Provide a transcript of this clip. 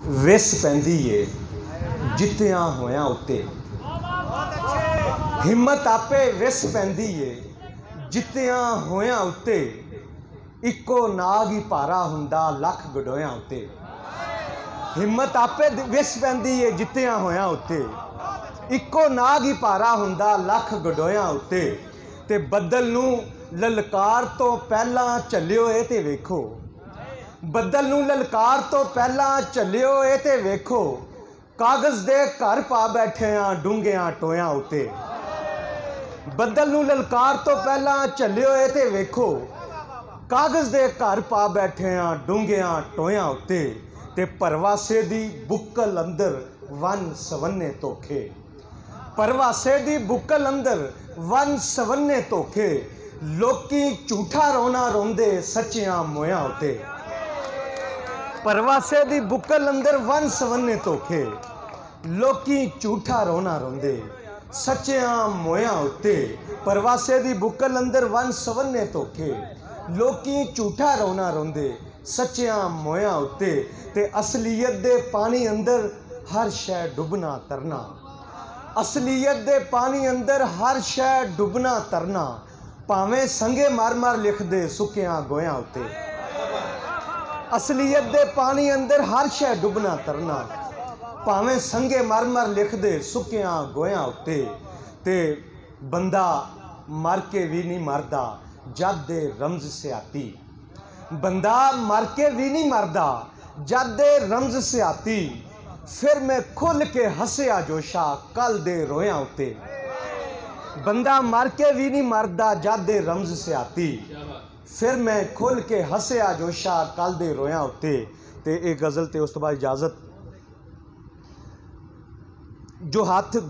विस पैंदी है जित्तियां होयां उत्ते। हिम्मत आपे विस पैंदी है जित्तियां होयां उत्ते। इक्को नाग ही भारा हुंदा लख गडोयां उत्ते। हिम्मत आपे विस पैंदी है जित्तियां होयां उत्ते। इक्को नाग ही भारा हुंदा लख गडोयां उत्ते। ते बदल नूं ललकार तो पहला झल्लियो ए ते वेखो। बदल नूं ललकार तो पहला झल्लियो ए ते वेखो। कागज़ दे घर पा बैठे डूंघियां टोयां उत्ते। बदल नूं ललकार तो पहला झल्लियो ए ते वेखो। कागज़ दे घर पा बैठे डूंघियां टोयां उत्ते। ते परवासे दी बुक्कल अंदर वन सवन्ने धोखे। परवासे दी बुक्कल अंदर वन सवन्ने धोखे। लोकी झूठा रोना रोंदे सच्चियां मोयां उत्ते। परवासे दी बुक्कल अंदर वन सवन्ने धोखे। लोकी झूठा रोना रोंदे सच्चियां मोयां उत्ते। परवासे दी बुक्कल अंदर वन सवन्ने धोखे। लोकी झूठा रोना रोंदे सच्चियां मोयां उत्ते। ते असलीयत दे पानी अंदर हर शै डुबना तरना। असलीयत दे पानी अंदर हर शै डुबना तरना। भावें संगे मार मार लिख दे सुक्कियां गोयां उत्ते। असलीयत दे पानी अंदर हर शै डुबना तरना। भावें संगे मार मार लिख दे सुक्कियां गोयां उत्ते। ते बंदा मर के भी नहीं मरदा जद दे रमज सियाती। बंदा मर के भी नहीं मरदा जद दे रमज सियाती। फिर मैं खुल के हसिया जोशा कल दे रोयां उत्ते। बंदा मर के भी नहीं मरदा जद दे रमज सियाती। फिर मैं खुल के हसिया जोशा कल दे रोयां उत्ते। ते एक गज़ल ते उस तो बाद इजाजत। जो हाथ